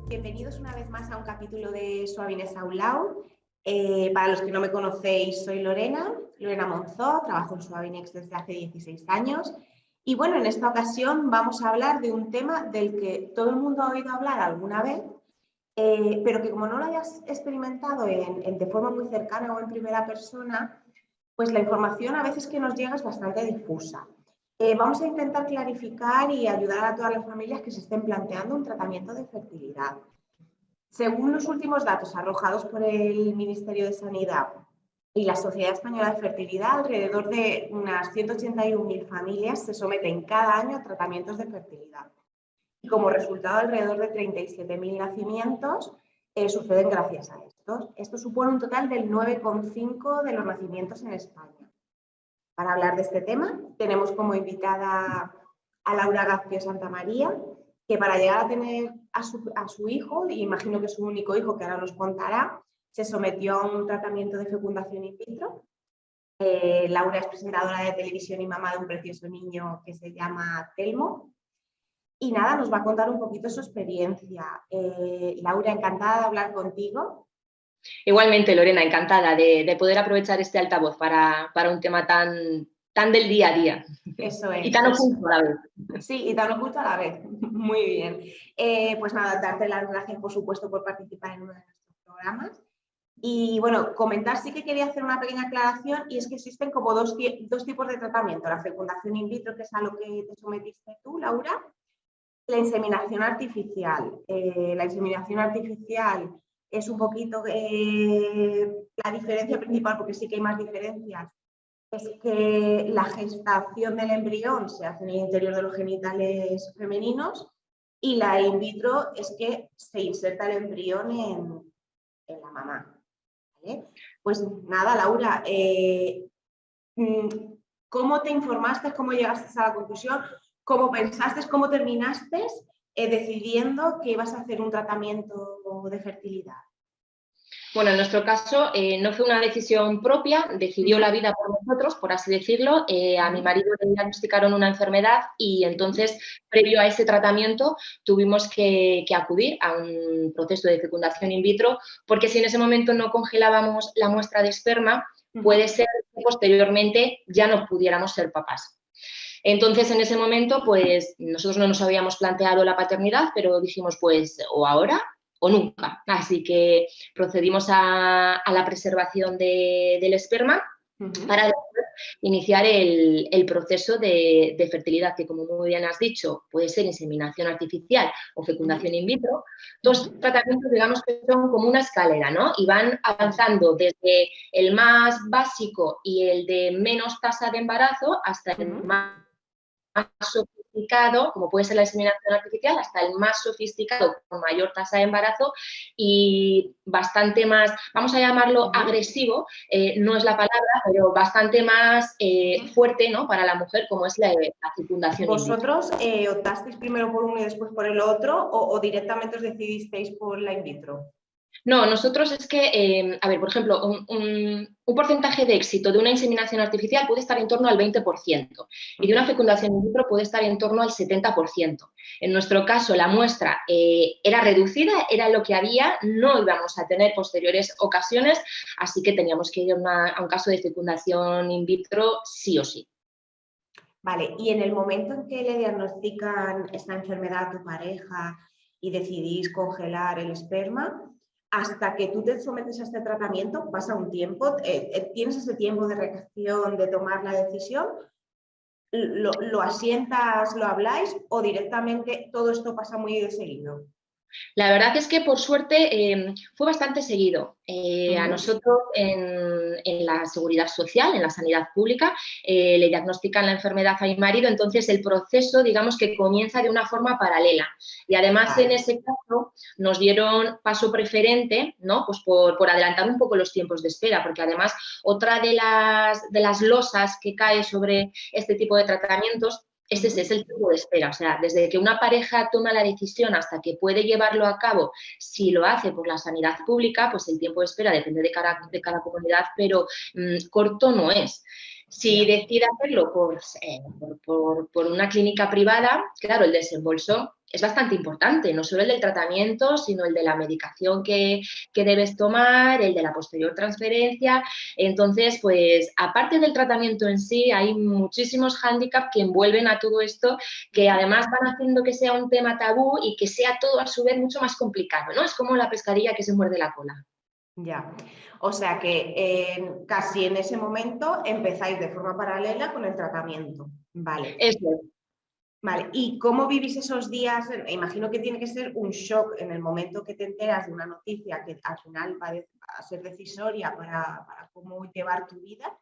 Bienvenidos una vez más a un capítulo de Suavines Aulau. Para los que no me conocéis, soy Lorena Monzó, trabajo en Suavinex desde hace 16 años. Y bueno, en esta ocasión vamos a hablar de un tema del que todo el mundo ha oído hablar alguna vez, pero que como no lo hayas experimentado de forma muy cercana o en primera persona, pues la información a veces que nos llega es bastante difusa. Vamos a intentar clarificar y ayudar a todas las familias que se estén planteando un tratamiento de fertilidad. Según los últimos datos arrojados por el Ministerio de Sanidad y la Sociedad Española de Fertilidad, alrededor de unas 181.000 familias se someten cada año a tratamientos de fertilidad. Y como resultado, alrededor de 37.000 nacimientos suceden gracias a estos. Esto supone un total del 9,5% de los nacimientos en España. Para hablar de este tema, tenemos como invitada a Laura Gazpio Santamaría, que para llegar a tener a su hijo, y imagino que es su único hijo, que ahora nos contará, se sometió a un tratamiento de fecundación in vitro. Laura es presentadora de televisión y mamá de un precioso niño que se llama Telmo. Y nada, nos va a contar un poquito su experiencia. Laura, encantada de hablar contigo. Igualmente, Lorena, encantada de poder aprovechar este altavoz para un tema tan del día a día. Eso es. Y tan oculto a la vez. Sí, y tan oculto a la vez. Muy bien. Pues nada, darte las gracias, por supuesto, por participar en uno de nuestros programas. Y bueno, comentar, sí que quería hacer una pequeña aclaración, y es que existen como dos tipos de tratamiento. La fecundación in vitro, que es a lo que te sometiste tú, Laura. La inseminación artificial. La inseminación artificial es un poquito la diferencia principal, porque sí que hay más diferencias, es que la gestación del embrión se hace en el interior de los genitales femeninos, y la in vitro es que se inserta el embrión en la mamá. ¿Vale? Pues nada, Laura, ¿cómo te informaste? ¿Cómo llegaste a la conclusión? ¿Cómo pensaste? ¿Cómo terminaste decidiendo que ibas a hacer un tratamiento de fertilidad? Bueno, en nuestro caso no fue una decisión propia, decidió la vida por nosotros, por así decirlo. A mi marido le diagnosticaron una enfermedad y entonces, previo a ese tratamiento, tuvimos que acudir a un proceso de fecundación in vitro, porque si en ese momento no congelábamos la muestra de esperma, puede ser que posteriormente ya no pudiéramos ser papás. Entonces, en ese momento, pues nosotros no nos habíamos planteado la paternidad, pero dijimos, pues, o ahora o nunca. Así que procedimos a la preservación del esperma para después iniciar el proceso de fertilidad, que como muy bien has dicho, puede ser inseminación artificial o fecundación in vitro. Dos tratamientos, digamos, que son como una escalera, ¿no? Y van avanzando desde el más básico y el de menos tasa de embarazo hasta el más sofisticado, como puede ser la inseminación artificial, hasta el más sofisticado con mayor tasa de embarazo y bastante más, vamos a llamarlo agresivo, no es la palabra, pero bastante más fuerte, ¿no?, para la mujer, como es la fecundación in vitro. ¿Vosotros optasteis primero por uno y después por el otro, o directamente os decidisteis por la in vitro? No, nosotros es que, a ver, por ejemplo, un porcentaje de éxito de una inseminación artificial puede estar en torno al 20% y de una fecundación in vitro puede estar en torno al 70%. En nuestro caso, la muestra era reducida, era lo que había, no íbamos a tener posteriores ocasiones, así que teníamos que ir a un caso de fecundación in vitro sí o sí. Vale, y en el momento en que le diagnostican esta enfermedad a tu pareja y decidís congelar el esperma, hasta que tú te sometes a este tratamiento, pasa un tiempo, ¿tienes ese tiempo de reacción, de tomar la decisión? ¿Lo asientas, lo habláis, o directamente todo esto pasa muy de seguido? La verdad es que, por suerte, fue bastante seguido. A nosotros, en la seguridad social, en la sanidad pública, le diagnostican la enfermedad a mi marido, entonces el proceso, digamos, que comienza de una forma paralela. Y además, en ese caso, nos dieron paso preferente, ¿no?, pues por adelantar un poco los tiempos de espera, porque además otra de las losas que cae sobre este tipo de tratamientos es el tiempo de espera. O sea, desde que una pareja toma la decisión hasta que puede llevarlo a cabo, si lo hace por la sanidad pública, pues el tiempo de espera depende de cada comunidad, pero corto no es. Si decide hacerlo por una clínica privada, claro, el desembolso es bastante importante, no solo el del tratamiento, sino el de la medicación que debes tomar, el de la posterior transferencia. Entonces, pues aparte del tratamiento en sí, hay muchísimos hándicaps que envuelven a todo esto, que además van haciendo que sea un tema tabú y que sea todo a su vez mucho más complicado, ¿no? Es como la pescadilla que se muerde la cola. Ya, o sea que casi en ese momento empezáis de forma paralela con el tratamiento. Vale. Eso es. Vale, ¿y cómo vivís esos días? Imagino que tiene que ser un shock en el momento que te enteras de una noticia que al final va a ser decisoria para cómo llevar tu vida.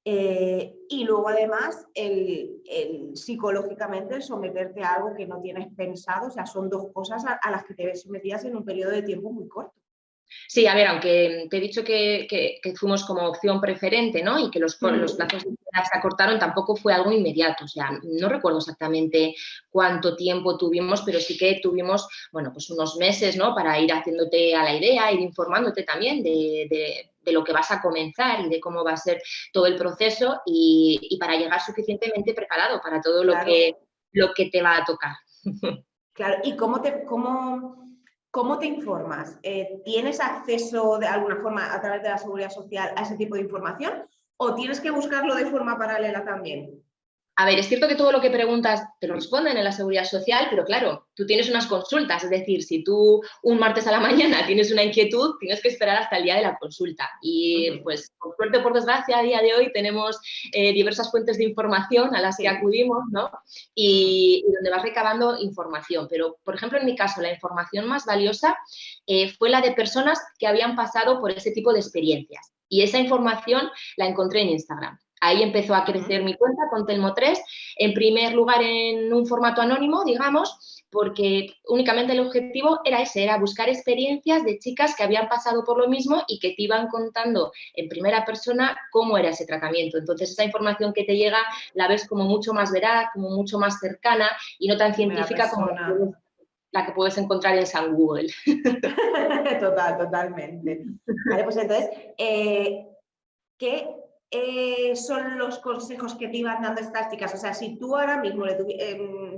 Y luego además psicológicamente el someterte a algo que no tienes pensado, o sea, son dos cosas a las que te ves sometidas en un periodo de tiempo muy corto. Sí, a ver, aunque te he dicho que fuimos como opción preferente, ¿no? Y que los plazos de espera se acortaron, tampoco fue algo inmediato. O sea, no recuerdo exactamente cuánto tiempo tuvimos, pero sí que tuvimos, bueno, pues unos meses, ¿no? Para ir haciéndote a la idea, ir informándote también de lo que vas a comenzar y de cómo va a ser todo el proceso y para llegar suficientemente preparado para todo Claro. lo que te va a tocar. Claro, ¿y cómo te informas? ¿Tienes acceso de alguna forma a través de la Seguridad Social a ese tipo de información o tienes que buscarlo de forma paralela también? A ver, es cierto que todo lo que preguntas te lo responden en la Seguridad Social, pero claro, tú tienes unas consultas, es decir, si tú un martes a la mañana tienes una inquietud, tienes que esperar hasta el día de la consulta. Y pues, por suerte o por desgracia, a día de hoy tenemos diversas fuentes de información a las que acudimos, ¿no? Y donde vas recabando información. Pero, por ejemplo, en mi caso, la información más valiosa fue la de personas que habían pasado por ese tipo de experiencias. Y esa información la encontré en Instagram. Ahí empezó a crecer mi cuenta con Telmo3, en primer lugar en un formato anónimo, digamos, porque únicamente el objetivo era ese, era buscar experiencias de chicas que habían pasado por lo mismo y que te iban contando en primera persona cómo era ese tratamiento. Entonces, esa información que te llega la ves como mucho más veraz, como mucho más cercana y no tan científica como la que puedes encontrar en San Google. Totalmente. Vale, pues entonces, ¿qué son los consejos que te iban dando estas chicas? O sea, si tú ahora mismo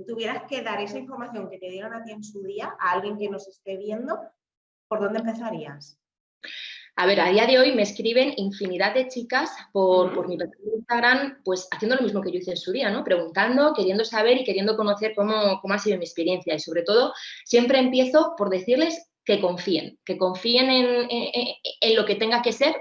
tuvieras que dar esa información que te dieron a ti en su día a alguien que nos esté viendo, ¿por dónde empezarías? A ver, a día de hoy me escriben infinidad de chicas por mi perfil de Instagram, pues haciendo lo mismo que yo hice en su día, ¿no? Preguntando, queriendo saber y queriendo conocer cómo ha sido mi experiencia. Y sobre todo, siempre empiezo por decirles que confíen en lo que tenga que ser,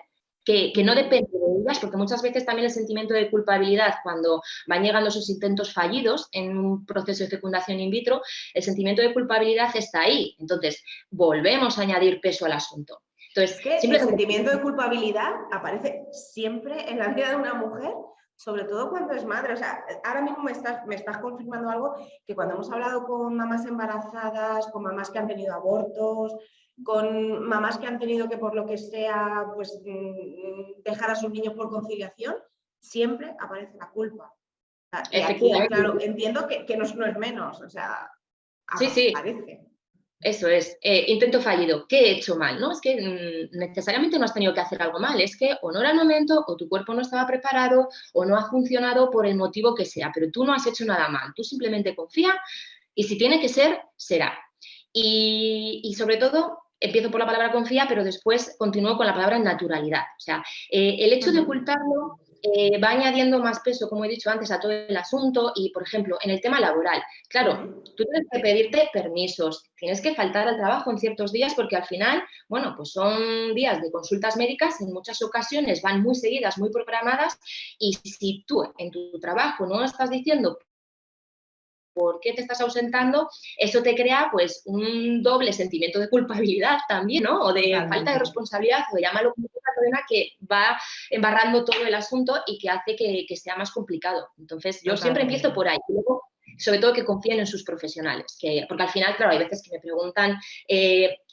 que no depende de ellas, porque muchas veces también el sentimiento de culpabilidad, cuando van llegando esos intentos fallidos en un proceso de fecundación in vitro, el sentimiento de culpabilidad está ahí. Entonces, volvemos a añadir peso al asunto. Entonces, es que el sentimiento de culpabilidad aparece siempre en la vida de una mujer, sobre todo cuando es madre. O sea, ahora mismo me estás confirmando algo que cuando hemos hablado con mamás embarazadas, con mamás que han tenido abortos, con mamás que han tenido que por lo que sea, pues dejar a sus niños por conciliación, siempre aparece la culpa. Y aquí, claro, entiendo que no es menos, o sea, aparece. Eso es, intento fallido. ¿Qué he hecho mal? ¿No? Es que necesariamente no has tenido que hacer algo mal, es que o no era el momento, o tu cuerpo no estaba preparado, o no ha funcionado por el motivo que sea, pero tú no has hecho nada mal, tú simplemente confía y si tiene que ser, será. Y sobre todo, empiezo por la palabra confía, pero después continúo con la palabra naturalidad. O sea, el hecho de ocultarlo va añadiendo más peso, como he dicho antes, a todo el asunto y, por ejemplo, en el tema laboral. Claro, tú tienes que pedirte permisos, tienes que faltar al trabajo en ciertos días porque al final, bueno, pues son días de consultas médicas, en muchas ocasiones van muy seguidas, muy programadas y si tú en tu trabajo no estás diciendo por qué te estás ausentando, eso te crea pues un doble sentimiento de culpabilidad también, ¿no? O de falta de responsabilidad, o de llámalo como una cadena que va embarrando todo el asunto y que hace que sea más complicado. Entonces, yo siempre empiezo por ahí. Y luego, sobre todo que confíen en sus profesionales, porque al final, claro, hay veces que me preguntan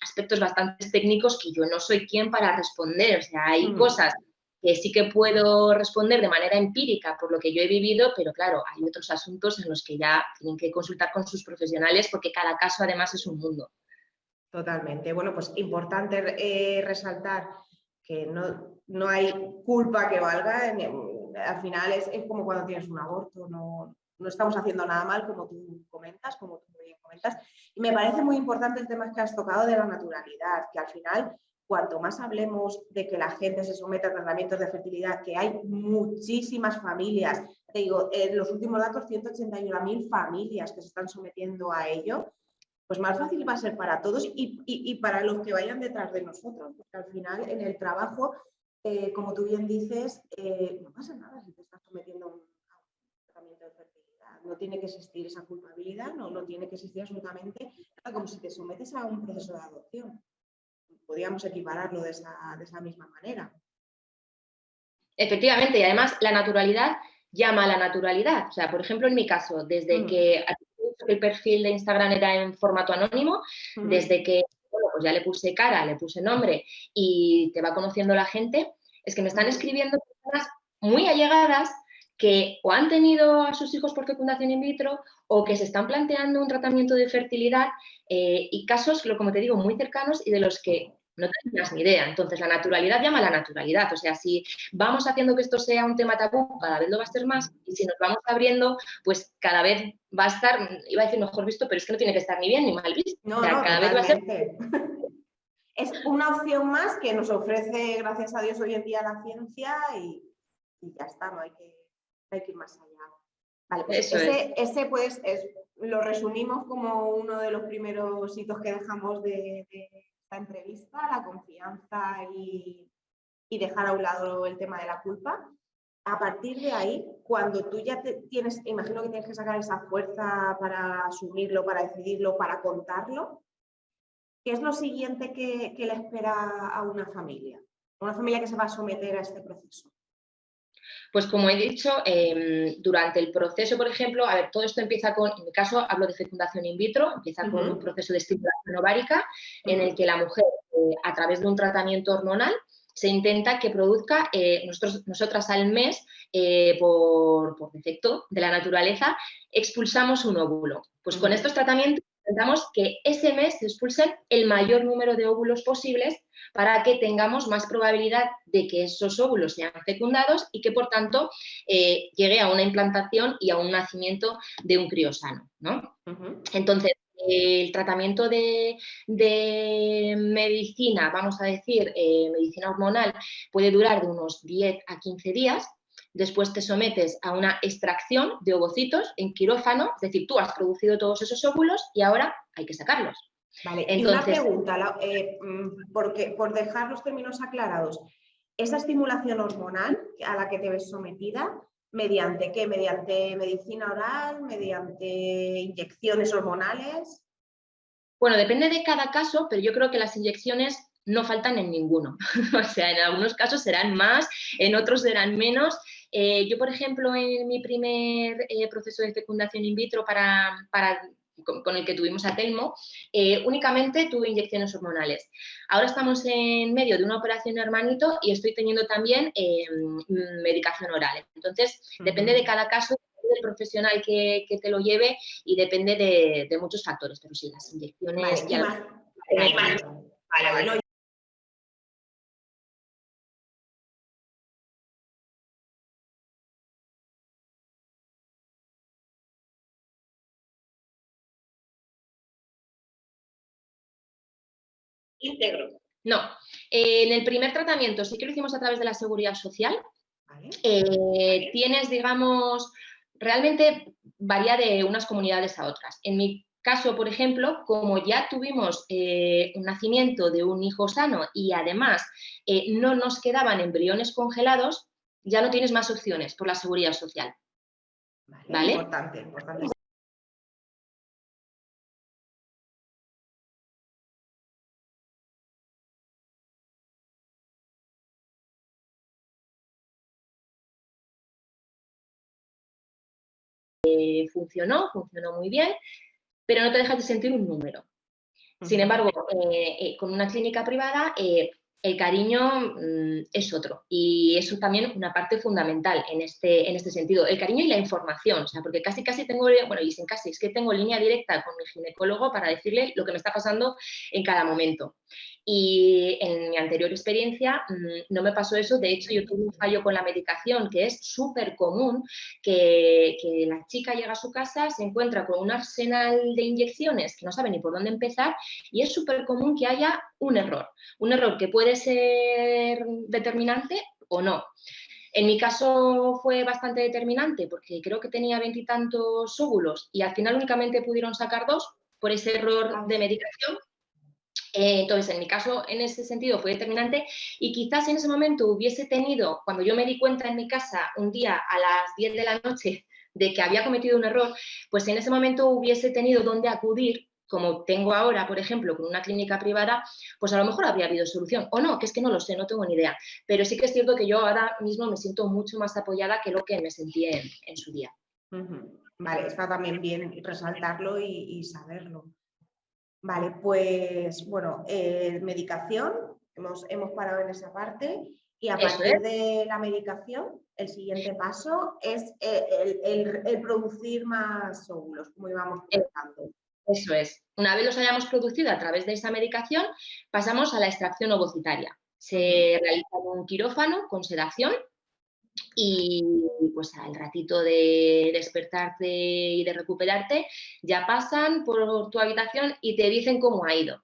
aspectos bastante técnicos que yo no soy quien para responder, o sea, hay cosas que sí que puedo responder de manera empírica por lo que yo he vivido, pero claro, hay otros asuntos en los que ya tienen que consultar con sus profesionales porque cada caso además es un mundo. Totalmente. Bueno, pues importante resaltar que no hay culpa que valga al final es como cuando tienes un aborto, no estamos haciendo nada mal, como tú comentas, como tú muy bien comentas. Y me parece muy importante el tema que has tocado de la naturalidad, que al final, cuanto más hablemos de que la gente se someta a tratamientos de fertilidad, que hay muchísimas familias, te digo, en los últimos datos, 181.000 familias que se están sometiendo a ello, pues más fácil va a ser para todos y para los que vayan detrás de nosotros, porque al final en el trabajo, como tú bien dices, no pasa nada si te estás sometiendo a un tratamiento de fertilidad. No tiene que existir esa culpabilidad, no tiene que existir absolutamente nada, como si te sometes a un proceso de adopción. Podríamos equipararlo de esa misma manera. Efectivamente, y además la naturalidad llama a la naturalidad. O sea, por ejemplo, en mi caso, desde que el perfil de Instagram era en formato anónimo, desde que bueno, pues ya le puse cara, le puse nombre y te va conociendo la gente, es que me están escribiendo personas muy allegadas que o han tenido a sus hijos por fecundación in vitro o que se están planteando un tratamiento de fertilidad y casos, como te digo, muy cercanos y de los que no tenías ni idea. Entonces, la naturalidad llama a la naturalidad. O sea, si vamos haciendo que esto sea un tema tabú, cada vez lo va a ser más, y si nos vamos abriendo, pues cada vez va a estar, iba a decir mejor visto, pero es que no tiene que estar ni bien ni mal visto. No, o sea, cada totalmente. vez va a ser... Es una opción más que nos ofrece, gracias a Dios, hoy en día la ciencia y ya está, no hay que ir más allá. Vale, pues ese pues lo resumimos como uno de los primeros hitos que dejamos de esta entrevista, la confianza y dejar a un lado el tema de la culpa. A partir de ahí, cuando tú ya tienes, imagino que tienes que sacar esa fuerza para asumirlo, para decidirlo, para contarlo, ¿qué es lo siguiente que le espera a una familia? Una familia que se va a someter a este proceso. Pues como he dicho, durante el proceso, por ejemplo, a ver, todo esto empieza con, en mi caso hablo de fecundación in vitro, empieza con un proceso de estimulación ovárica en el que la mujer, a través de un tratamiento hormonal, se intenta que produzca, nosotras al mes, por defecto de la naturaleza, expulsamos un óvulo. Pues con estos tratamientos intentamos que ese mes se expulsen el mayor número de óvulos posibles para que tengamos más probabilidad de que esos óvulos sean fecundados y que, por tanto, llegue a una implantación y a un nacimiento de un crío sano, ¿no? Entonces, el tratamiento de medicina, vamos a decir, medicina hormonal, puede durar de unos 10 a 15 días. Después te sometes a una extracción de ovocitos en quirófano, es decir, tú has producido todos esos óvulos y ahora hay que sacarlos. Vale, entonces, y una pregunta, porque, por dejar los términos aclarados, esa estimulación hormonal a la que te ves sometida, ¿mediante qué? ¿Mediante medicina oral? ¿Mediante inyecciones hormonales? Bueno, depende de cada caso, pero yo creo que las inyecciones no faltan en ninguno. O sea, en algunos casos serán más, en otros serán menos. Yo, por ejemplo, en mi primer proceso de fecundación in vitro con el que tuvimos a Telmo, únicamente tuve inyecciones hormonales. Ahora estamos en medio de una operación hermanito y estoy teniendo también medicación oral. Entonces, depende de cada caso, del profesional que te lo lleve y depende de muchos factores, pero sí, las inyecciones... Vale. Íntegro. No, en el primer tratamiento sí que lo hicimos a través de la Seguridad Social. Vale. Tienes, digamos, realmente varía de unas comunidades a otras. En mi caso, por ejemplo, como ya tuvimos un nacimiento de un hijo sano y además no nos quedaban embriones congelados, ya no tienes más opciones por la Seguridad Social. ¿Vale? Importante. Funcionó muy bien, pero no te dejas de sentir un número. Sin embargo, con una clínica privada, el cariño es otro y eso también una parte fundamental en este sentido. El cariño y la información, o sea, porque casi tengo, bueno, y sin casi, es que tengo línea directa con mi ginecólogo para decirle lo que me está pasando en cada momento. Y en mi anterior experiencia no me pasó eso. De hecho, yo tuve un fallo con la medicación, que es súper común, que la chica llega a su casa, se encuentra con un arsenal de inyecciones que no sabe ni por dónde empezar, y es súper común que haya un error que puede ser determinante o no. En mi caso fue bastante determinante porque creo que tenía 20 y tantos óvulos y al final únicamente pudieron sacar 2 por ese error de medicación. Entonces, en mi caso, en ese sentido fue determinante y quizás en ese momento hubiese tenido, cuando yo me di cuenta en mi casa un día a las 10 de la noche de que había cometido un error, pues en ese momento hubiese tenido dónde acudir, como tengo ahora, por ejemplo, con una clínica privada, pues a lo mejor habría habido solución. O no, que es que no lo sé, no tengo ni idea. Pero sí que es cierto que yo ahora mismo me siento mucho más apoyada que lo que me sentí en su día. Vale, está también bien resaltarlo y saberlo. Vale, pues bueno, medicación, hemos parado en esa parte y a partir de la medicación, el siguiente paso es el producir más óvulos, como íbamos comentando. Eso es. Una vez los hayamos producido a través de esa medicación, pasamos a la extracción ovocitaria. Se realiza en un quirófano con sedación y pues al ratito de despertarte y de recuperarte, ya pasan por tu habitación y te dicen cómo ha ido.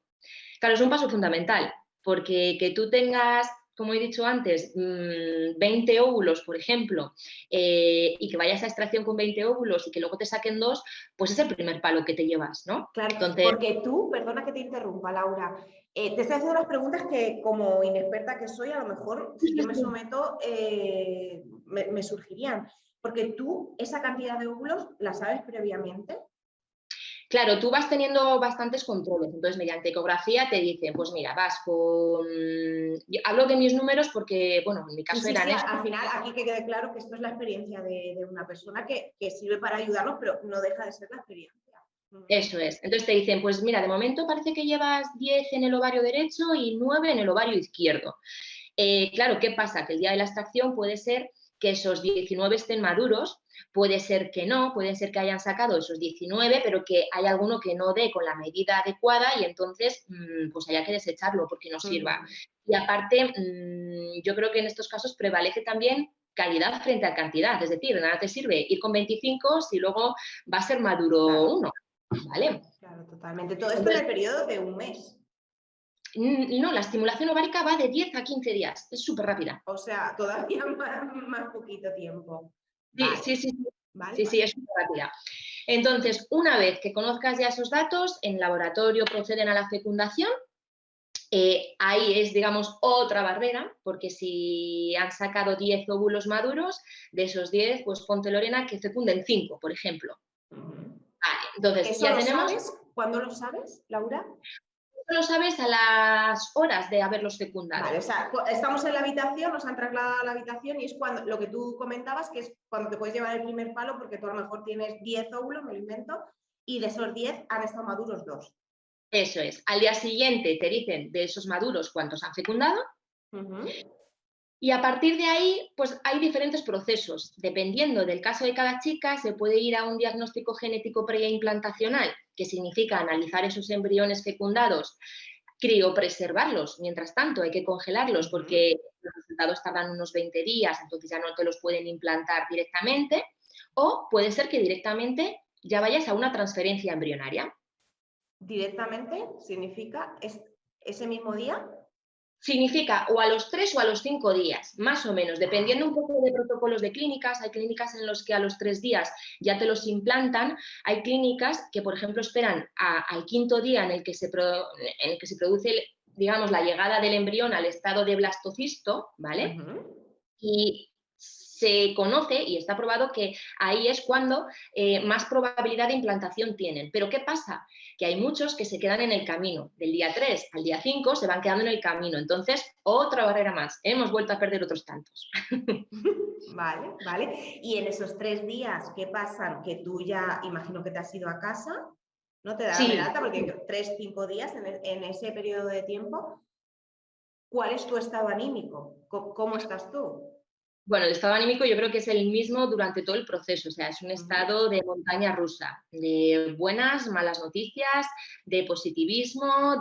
Claro, es un paso fundamental, porque que tú tengas, como he dicho antes, 20 óvulos, por ejemplo, y que vayas a extracción con 20 óvulos y que luego te saquen 2, pues es el primer palo que te llevas, ¿no? Claro, Entonces, porque tú, perdona que te interrumpa, Laura, te estoy haciendo unas preguntas que como inexperta que soy, a lo mejor si yo me someto me surgirían. Porque tú, esa cantidad de óvulos, ¿la sabes previamente? claro, tú vas teniendo bastantes controles, entonces mediante ecografía te dicen, pues mira, vas con... Hablo de mis números porque, bueno, en mi caso eran estos. Al final, aquí que quede claro que esto es la experiencia de una persona que sirve para ayudarnos, pero no deja de ser la experiencia. Eso es. Entonces te dicen, pues mira, de momento parece que llevas 10 en el ovario derecho y 9 en el ovario izquierdo. Claro, ¿qué pasa? Que el día de la extracción puede ser que esos 19 estén maduros, puede ser que no, puede ser que hayan sacado esos 19, pero que hay alguno que no dé con la medida adecuada y entonces pues haya que desecharlo porque no sirva. Y aparte, yo creo que en estos casos prevalece también calidad frente a cantidad, es decir, de nada te sirve ir con 25 si luego va a ser maduro uno, ¿vale? Claro, totalmente. Todo esto en el periodo de un mes. No, la estimulación ovárica va de 10 a 15 días, es súper rápida. O sea, todavía más poquito tiempo. Vale. Sí, es súper rápida. Entonces, una vez que conozcas ya esos datos, en laboratorio proceden a la fecundación. Ahí es, digamos, otra barrera, porque si han sacado 10 óvulos maduros, de esos 10, pues ponte, Lorena, que fecunden 5, por ejemplo. Vale, entonces ¿Eso ya lo tenemos... sabes? ¿Cuándo lo sabes, Laura? Lo sabes a las horas de haberlos fecundado. Vale, o sea, estamos en la habitación, nos han trasladado a la habitación y es cuando lo que tú comentabas, que es cuando te puedes llevar el primer palo, porque tú a lo mejor tienes 10 óvulos, me lo invento, y de esos 10 han estado maduros 2. Eso es. Al día siguiente te dicen de esos maduros cuántos han fecundado. Y a partir de ahí, pues hay diferentes procesos. Dependiendo del caso de cada chica, se puede ir a un diagnóstico genético preimplantacional, que significa analizar esos embriones fecundados, criopreservarlos. Mientras tanto, hay que congelarlos porque los resultados tardan unos 20 días, entonces ya no te los pueden implantar directamente. O puede ser que directamente ya vayas a una transferencia embrionaria. Directamente significa ese mismo día. Significa o a los 3 o a los 5 días, más o menos, dependiendo un poco de protocolos de clínicas. Hay clínicas en los que a los 3 días ya te los implantan. Hay clínicas que, por ejemplo, esperan al 5.º día en el que se produce, digamos, la llegada del embrión al estado de blastocisto, ¿vale? Y se conoce y está probado que ahí es cuando más probabilidad de implantación tienen. Pero ¿qué pasa? Que hay muchos que se quedan en el camino. Del día 3 al día 5 se van quedando en el camino. Entonces, otra barrera más. Hemos vuelto a perder otros tantos. Vale. Y en esos 3 días, ¿qué pasan? Que tú ya, imagino que te has ido a casa, ¿no? Te darán el alta porque 3-5 días en ese periodo de tiempo. ¿Cuál es tu estado anímico? ¿Cómo estás tú? Bueno, el estado anímico yo creo que es el mismo durante todo el proceso, o sea, es un Ujú. estado de montaña rusa, de buenas, malas noticias, de positivismo,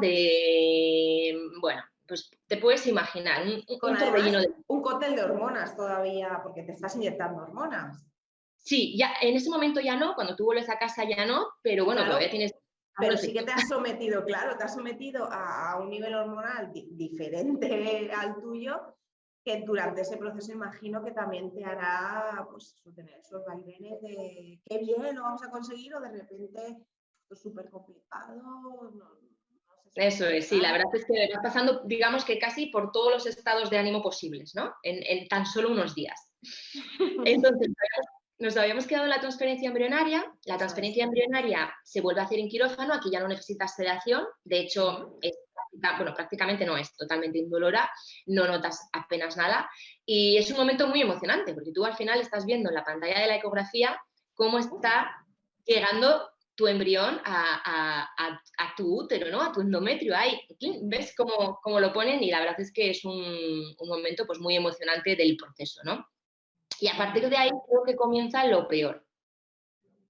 bueno, pues te puedes imaginar, Con un además torbellino de... un cóctel de hormonas todavía, porque te estás inyectando hormonas. Sí, ya en ese momento ya no, cuando tú vuelves a casa ya no, pero bueno, todavía Claro, tienes algo pero de sí que efecto. te has sometido, claro, te has sometido a un nivel hormonal diferente al tuyo, que durante ese proceso imagino que también te hará pues, tener esos vaivenes de qué bien lo vamos a conseguir o de repente esto es súper complicado, no se Eso es, sí, la solucionar. verdad es que vas pasando, digamos que casi por todos los estados de ánimo posibles, ¿no? En tan solo unos días. Entonces, nos habíamos quedado en la transferencia embrionaria. La Eso es. transferencia embrionaria se vuelve a hacer en quirófano, aquí ya no necesitas sedación, de hecho, Ujú. es bueno, prácticamente no, es totalmente indolora, no notas apenas nada y es un momento muy emocionante porque tú al final estás viendo en la pantalla de la ecografía cómo está llegando tu embrión a tu útero, ¿no? A tu endometrio. Ahí, ¿ves cómo lo ponen? Y la verdad es que es un momento pues, muy emocionante del proceso, ¿no? Y a partir de Ujú. ahí creo que comienza lo peor.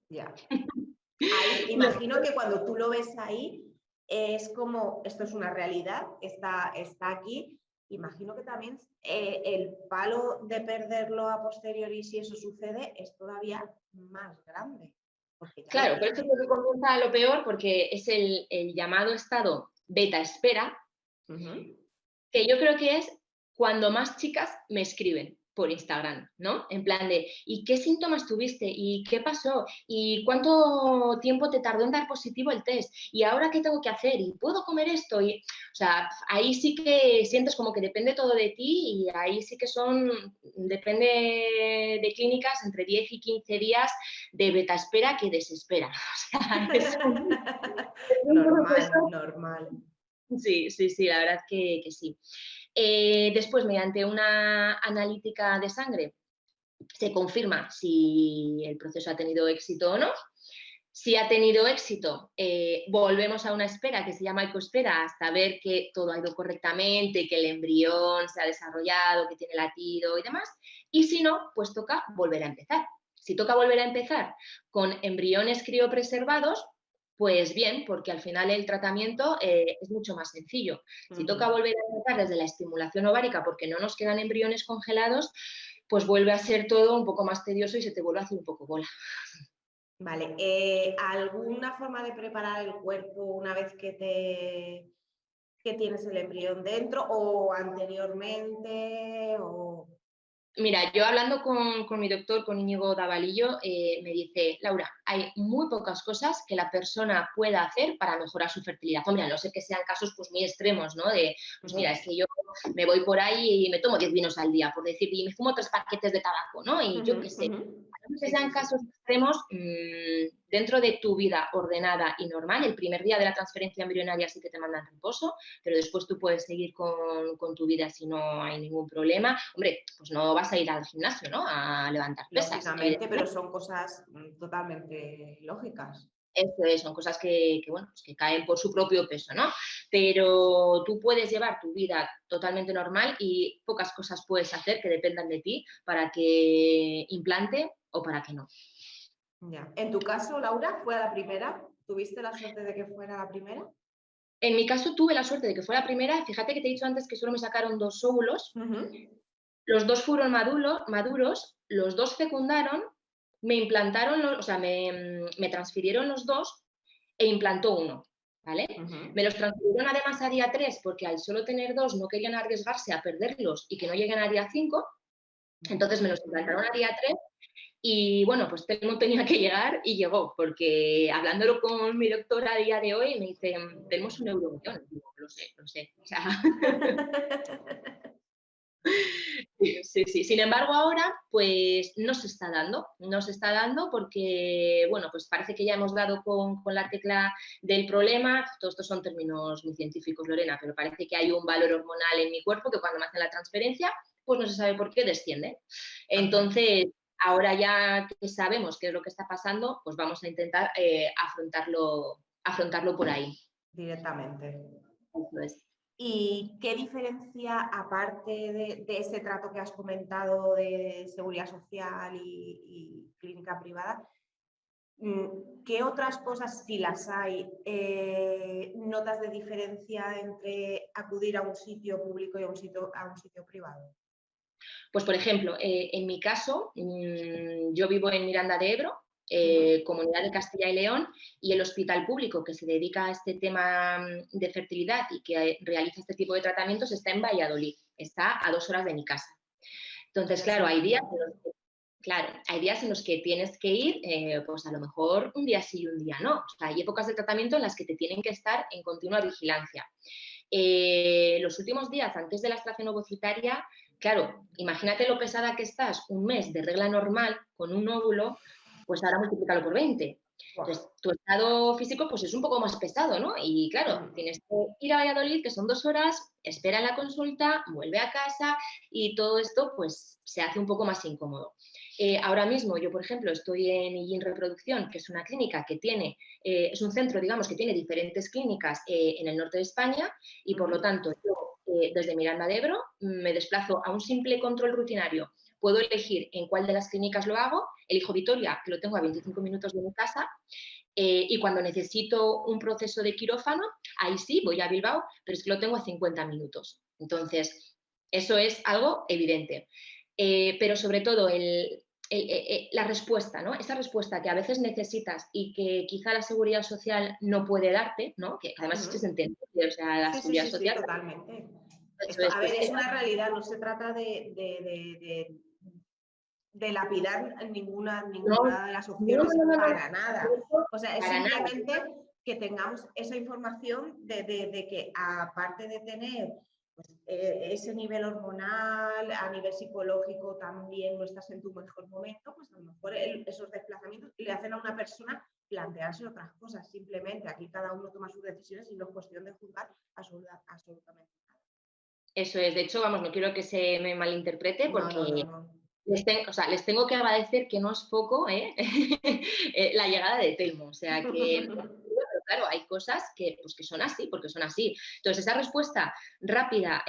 Ya. Ahí, imagino que cuando tú lo ves ahí, es como, esto es una realidad, está aquí. Imagino que también el palo de perderlo a posteriori, si eso sucede, es todavía más grande, porque ya lo Claro, por eso creo tienes. que comienza lo peor, porque es el llamado estado beta espera, Ujú. que yo creo que es cuando más chicas me escriben por Instagram, ¿no? En plan de, ¿y qué síntomas tuviste? ¿Y qué pasó? ¿Y cuánto tiempo te tardó en dar positivo el test? ¿Y ahora qué tengo que hacer? ¿Y puedo comer esto? Y, o sea, ahí sí que sientes como que depende todo de ti y ahí sí que depende de clínicas, entre 10 y 15 días de beta espera que desespera. O sea, es un Normal, proceso. normal. Sí, sí, sí, la verdad que sí. Después, mediante una analítica de sangre, se confirma si el proceso ha tenido éxito o no. Si ha tenido éxito, volvemos a una espera que se llama ecoespera hasta ver que todo ha ido correctamente, que el embrión se ha desarrollado, que tiene latido y demás. Y si no, pues toca volver a empezar. Si toca volver a empezar con embriones criopreservados, pues bien, porque al final el tratamiento es mucho más sencillo. Si toca Ujú. volver a empezar desde la estimulación ovárica porque no nos quedan embriones congelados, pues vuelve a ser todo un poco más tedioso y se te vuelve a hacer un poco bola. Vale, ¿alguna forma de preparar el cuerpo una vez que tienes el embrión dentro o anteriormente? O... Mira, yo hablando con mi doctor, con Íñigo Davalillo, me dice, Laura, hay muy pocas cosas que la persona pueda hacer para mejorar su fertilidad. Hombre, a no ser que sean casos pues, muy extremos, ¿no? De, pues mira, es que yo me voy por ahí y me tomo 10 vinos al día, por decir, y me fumo 3 paquetes de tabaco, ¿no? Y Ujú, yo qué sé. ujú. A no ser Sí, que sí, sean sí. casos extremos, dentro de tu vida ordenada y normal, el primer día de la transferencia embrionaria sí que te mandan reposo, pero después tú puedes seguir con tu vida si no hay ningún problema. Hombre, pues no vas a ir al gimnasio, ¿no? A levantar pesas, Lógicamente, pero evidentemente. son cosas totalmente lógicas. Eso es, son cosas bueno, pues que caen por su propio peso, ¿no? Pero tú puedes llevar tu vida totalmente normal y pocas cosas puedes hacer que dependan de ti para que implante o para que no. Ya. En tu caso, Laura, ¿fue a la primera? ¿Tuviste la suerte de que fuera la primera? En mi caso tuve la suerte de que fue la primera. Fíjate que te he dicho antes que solo me sacaron 2 óvulos. Ujú. Los 2 fueron maduros, los 2 fecundaron, me implantaron, o sea, me transfirieron los 2 e implantó uno, ¿vale? Ujú. Me los transfirieron además a día 3 porque al solo tener 2 no querían arriesgarse a perderlos y que no lleguen a día 5, entonces me los implantaron Ujú. a día 3 y bueno, pues Telmo tenía que llegar y llegó, porque hablándolo con mi doctora a día de hoy me dice, tenemos un euroembrión. Digo, lo sé. O sea, sí, sí, sí. Sin embargo, ahora, pues no se está dando porque, bueno, pues parece que ya hemos dado con la tecla del problema. Todos estos son términos muy científicos, Lorena, pero parece que hay un valor hormonal en mi cuerpo que cuando me hacen la transferencia, pues no se sabe por qué desciende. Ajá, Entonces, ahora ya que sabemos qué es lo que está pasando, pues vamos a intentar afrontarlo por ahí. directamente. Eso es. ¿Y qué diferencia, aparte de ese trato que has comentado de seguridad social y clínica privada, qué otras cosas, si las hay, notas de diferencia entre acudir a un sitio público y a un sitio privado? Pues, por ejemplo, en mi caso, yo vivo en Miranda de Ebro, Ujú. Comunidad de Castilla y León, y el hospital público que se dedica a este tema de fertilidad y que realiza este tipo de tratamientos está en Valladolid, está a 2 horas de mi casa. Entonces, Ya es claro, un hay días montón. en los que, claro, hay días en los que tienes que ir, pues a lo mejor un día sí y un día no. O sea, hay épocas de tratamiento en las que te tienen que estar en continua vigilancia. Los últimos días antes de la estación ovocitaria, claro, imagínate lo pesada que estás un mes de regla normal con un óvulo, pues ahora multiplícalo por 20. Buah. Entonces, tu estado físico pues es un poco más pesado, ¿no? Y claro, Ujú. tienes que ir a Valladolid, que son 2 horas, espera la consulta, vuelve a casa y todo esto pues se hace un poco más incómodo. Ahora mismo yo, por ejemplo, estoy en Illín Reproducción, que es una clínica que tiene, es un centro, digamos, que tiene diferentes clínicas en el norte de España y por lo Ujú. tanto yo desde Miranda de Ebro me desplazo a un simple control rutinario. Puedo elegir en cuál de las clínicas lo hago, elijo Vitoria, que lo tengo a 25 minutos de mi casa, y cuando necesito un proceso de quirófano, ahí sí voy a Bilbao, pero es que lo tengo a 50 minutos. Entonces, eso es algo evidente. Pero sobre todo la respuesta, ¿no? Esa respuesta que a veces necesitas y que quizá la seguridad social no puede darte, ¿no? Que además es que se Ujú. entiende, o sea, la Sí, sí, seguridad sí, sí, social, totalmente. eso Esto, es, a ver, pues es una realidad, no se trata de lapidar no, ninguna de las no, no, opciones no, no, no, para nada. O sea, es para nada. simplemente que tengamos esa información de que aparte de tener pues, ese nivel hormonal, a nivel psicológico también no estás en tu mejor momento, pues a lo mejor esos desplazamientos le hacen a una persona plantearse otras cosas. Simplemente aquí cada uno toma sus decisiones y no es cuestión de juzgar absolutamente nada. Eso es, de hecho, vamos, no quiero que se me malinterprete No, no, no, porque no. o sea, les tengo que agradecer que no es poco, ¿eh? La llegada de Telmo. O sea, que, pero claro, hay cosas que, pues, que son así, porque son así. Entonces, esa respuesta rápida,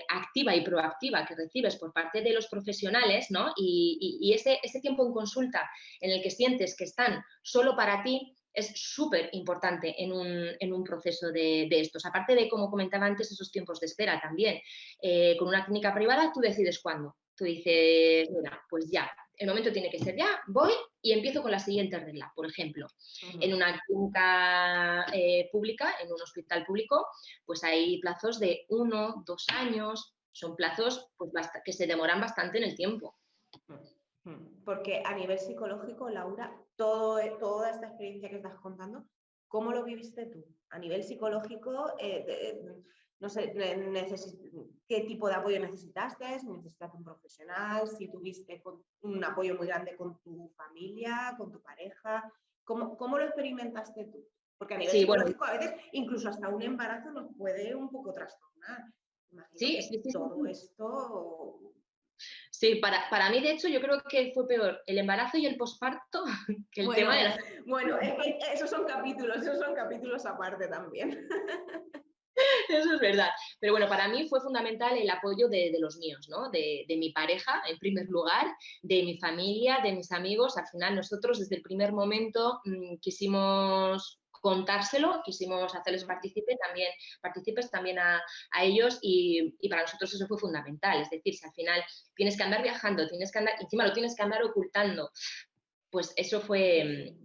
activa y proactiva que recibes por parte de los profesionales, ¿no? Y ese tiempo en consulta en el que sientes que están solo para ti, es súper importante en un proceso de estos. Aparte de, como comentaba antes, esos tiempos de espera también. Con una clínica privada tú decides cuándo. Tú dices, mira, pues ya, el momento tiene que ser ya, voy y empiezo con la siguiente regla. Por ejemplo, en una clínica pública, en un hospital público, pues hay plazos de 1, 2 años, son plazos pues, que se demoran bastante en el tiempo. Porque a nivel psicológico, Laura, toda esta experiencia que estás contando, ¿cómo lo viviste tú? A nivel psicológico, no sé, ¿qué tipo de apoyo necesitaste? Si necesitaste un profesional, si tuviste un apoyo muy grande con tu familia, con tu pareja, ¿cómo lo experimentaste tú? Porque a nivel Sí, bueno, psicológico, a veces incluso hasta un embarazo nos puede un poco trastornar. Imagino sí, sí, que sí, sí, todo sí. esto. Sí, para mí, de hecho, yo creo que fue peor el embarazo y el posparto que el tema de Bueno, la... bueno, es que esos son capítulos aparte también. Eso es verdad. Pero bueno, para mí fue fundamental el apoyo de los míos, ¿no? De mi pareja, en primer lugar, de mi familia, de mis amigos. Al final, nosotros desde el primer momento quisimos contárselo, quisimos hacerles partícipes también a ellos y para nosotros eso fue fundamental. Es decir, si al final tienes que andar viajando, encima lo tienes que andar ocultando, pues eso Sí, sí.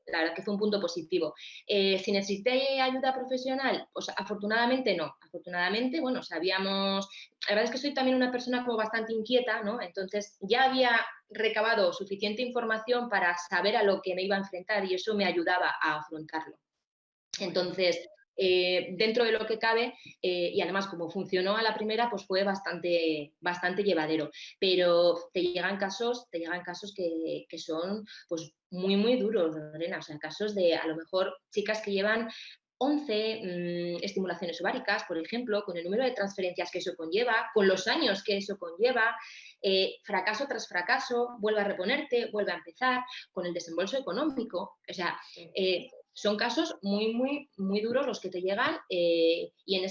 la verdad que fue un punto positivo. Si necesité ayuda profesional, pues afortunadamente no. Afortunadamente, bueno, sabíamos, la verdad es que soy también una persona como bastante inquieta, ¿no? Entonces ya había recabado suficiente información para saber a lo que me iba a enfrentar y eso me ayudaba a afrontarlo. Muy bien. Entonces, dentro de lo que cabe, y además como funcionó a la primera, pues fue bastante llevadero. Pero te llegan casos que son pues muy, muy duros, Lorena. O sea, casos de a lo mejor chicas que llevan 11 estimulaciones ováricas, por ejemplo, con el número de transferencias que eso conlleva, con los años que eso conlleva, fracaso tras fracaso, vuelve a reponerte, vuelve a empezar, con el desembolso económico. O sea, Sí. son casos muy, muy, muy duros los que te llegan y en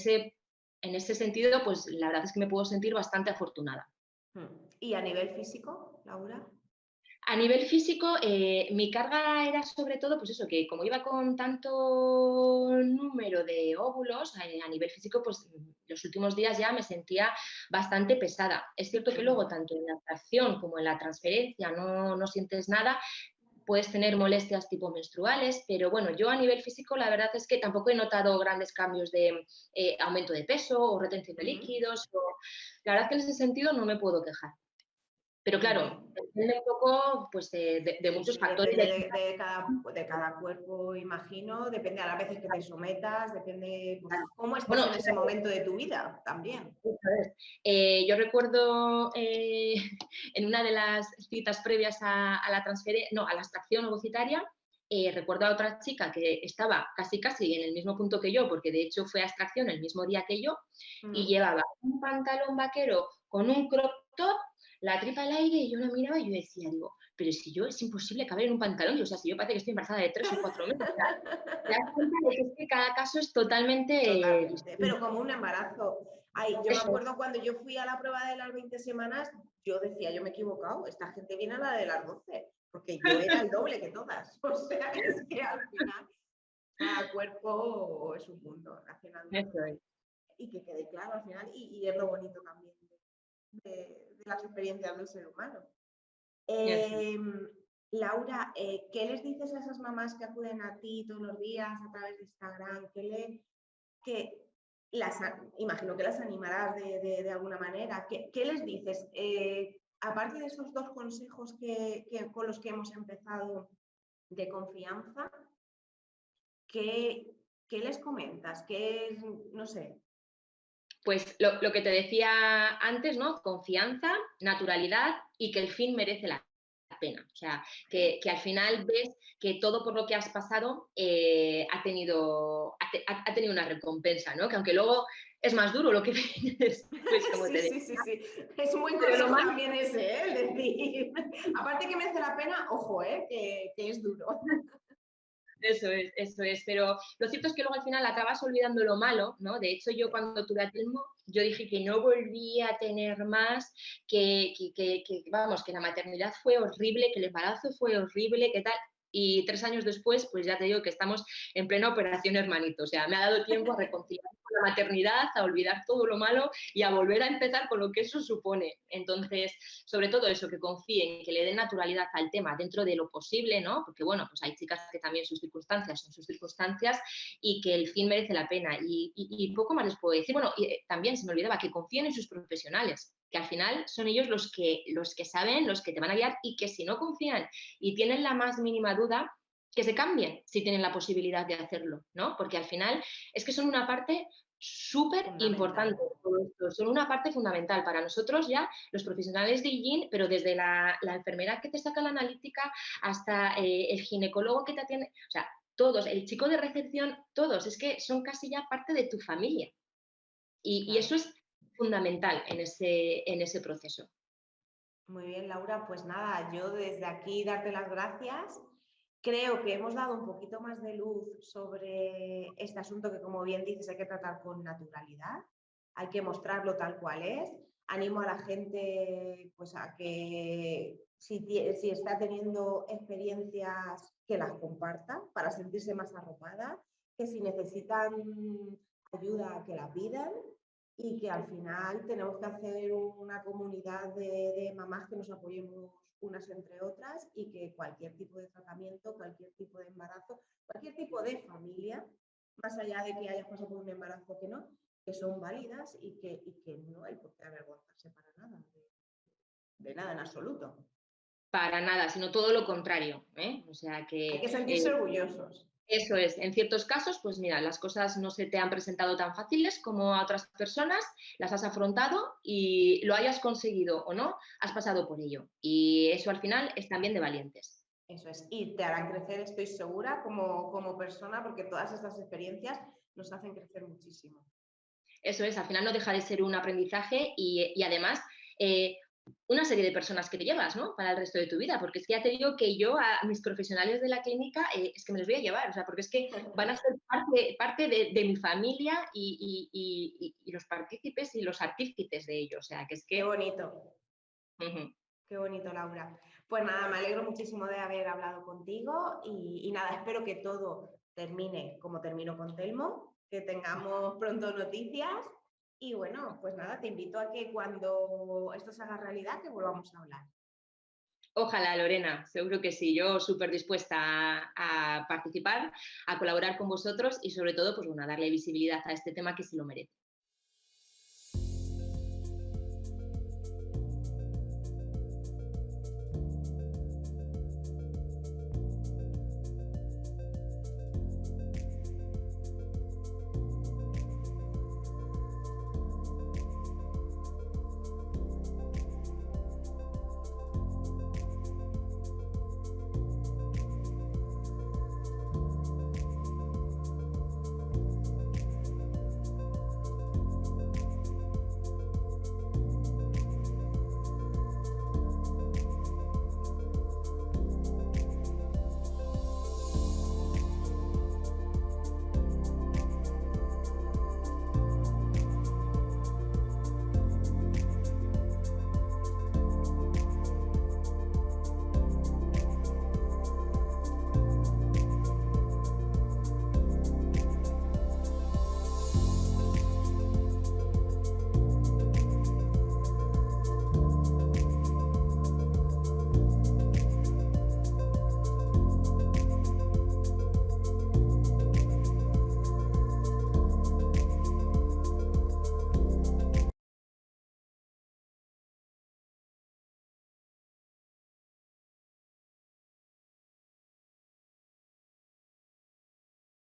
en ese sentido, pues la verdad es que me puedo sentir bastante afortunada. ¿Y a nivel físico, Laura? A nivel físico, mi carga era sobre todo, pues eso, que como iba con tanto número de óvulos, a nivel físico, pues los últimos días ya me sentía bastante pesada. Es cierto que luego, tanto en la tracción como en la transferencia, no sientes nada, puedes tener molestias tipo menstruales, pero bueno, yo a nivel físico la verdad es que tampoco he notado grandes cambios de aumento de peso o retención de líquidos. La verdad que en ese sentido no me puedo quejar. Pero Muy claro, bien. depende un poco pues, de Sí, muchos sí, factores. depende de cada cuerpo, imagino, depende a las veces que te sometas, depende pues, cómo estés Bueno, en ese momento de tu vida también. eso es. Yo recuerdo en una de las citas previas a la a la extracción ovocitaria, recuerdo a otra chica que estaba casi en el mismo punto que yo, porque de hecho fue a extracción el mismo día que yo, y llevaba un pantalón vaquero con un crop top, la tripa al aire, y yo la miraba y yo decía, digo, pero si yo es imposible caber en un pantalón, o sea, si yo parece que estoy embarazada de 3 o 4 meses, o sea, te das cuenta de que es que cada caso es totalmente Totalmente, pero distinto. como un embarazo. Ay, yo me Eso acuerdo cuando yo fui a la prueba de las 20 semanas, yo decía, yo me he equivocado, esta gente viene a la de las 12, porque yo era el doble que todas. O sea, es que al final cada cuerpo es un mundo, eso es. y que quede claro al final, y es lo bonito también de las experiencias del ser humano. Eso es. Eh, Laura, ¿qué les dices a esas mamás que acuden a ti todos los días a través de Instagram? Que imagino que las animarás de alguna manera. ¿Qué les dices? Aparte de esos dos consejos con los que hemos empezado de confianza, ¿qué les comentas? No sé. Pues lo que te decía antes, ¿no? Confianza, naturalidad y que el fin merece la pena. O sea, que al final ves que todo por lo que has pasado ha tenido una recompensa, ¿no? Que aunque luego es más duro lo que viene después, como Sí, te sí, sí, decía. sí. Es un buen Pero lo consejo más también ese, ¿eh? Es decir, aparte que merece la pena, ojo, que es duro. Eso es, eso es. Pero lo cierto es que luego al final acabas olvidando lo malo, ¿no? De hecho, yo cuando tuve a Telmo, yo dije que no volvía a tener más, vamos, que la maternidad fue horrible, que el embarazo fue horrible, que tal. Y 3 años después, pues ya te digo que estamos en plena operación hermanito. O sea, me ha dado tiempo a reconciliarme con la maternidad, a olvidar todo lo malo y a volver a empezar con lo que eso supone. Entonces, sobre todo eso, que confíen, que le den naturalidad al tema dentro de lo posible, ¿no? Porque, bueno, pues hay chicas que también sus circunstancias son sus circunstancias y que el fin merece la pena. Y poco más les puedo decir. Bueno, y también se me olvidaba que confíen en sus profesionales, que al final son ellos los que saben, los que te van a guiar y que si no confían y tienen la más mínima duda, que se cambien si tienen la posibilidad de hacerlo, ¿no? Porque al final es que son una parte súper importante de todo esto, son una parte fundamental para nosotros ya, los profesionales de IGIN, pero desde la enfermera que te saca la analítica hasta el ginecólogo que te atiende, o sea, todos, el chico de recepción, todos, es que son casi ya parte de tu familia. Y Claro. eso es fundamental en ese proceso. Muy bien, Laura, pues nada, yo desde aquí darte las gracias. Creo que hemos dado un poquito más de luz sobre este asunto que, como bien dices, hay que tratar con naturalidad, hay que mostrarlo tal cual es. Animo a la gente pues, a que si está teniendo experiencias, que las comparta para sentirse más arropada, que si necesitan ayuda, que la pidan y que al final tenemos que hacer una comunidad de mamás que nos apoyemos unas entre otras y que cualquier tipo de tratamiento, cualquier tipo de embarazo, cualquier tipo de familia, más allá de que hayas pasado por un embarazo que son válidas y que no hay por qué avergonzarse para nada, de nada en absoluto. Para nada, sino todo lo contrario, ¿eh? O sea Hay que que sentirse orgullosos. eso es, en ciertos casos, pues mira, las cosas no se te han presentado tan fáciles como a otras personas, las has afrontado y lo hayas conseguido o no, has pasado por ello. Y eso al final es también de valientes. Eso es, y te harán crecer, estoy segura, como persona, porque todas estas experiencias nos hacen crecer muchísimo. Eso es, al final no deja de ser un aprendizaje y además una serie de personas que te llevas, ¿no? Para el resto de tu vida, porque es que ya te digo que yo a mis profesionales de la clínica es que me los voy a llevar, o sea, porque es que van a ser parte de mi familia y los partícipes y los artífices de ello, o sea, que es Qué que... bonito. Ujú. Qué bonito, Laura. Pues nada, me alegro muchísimo de haber hablado contigo y nada, espero que todo termine como terminó con Telmo, que tengamos pronto noticias y bueno, pues nada, te invito a que cuando esto se haga realidad, que volvamos a hablar. Ojalá, Lorena, seguro que sí. Yo súper dispuesta a participar, a colaborar con vosotros y sobre todo, pues bueno, a darle visibilidad a este tema que sí lo merece.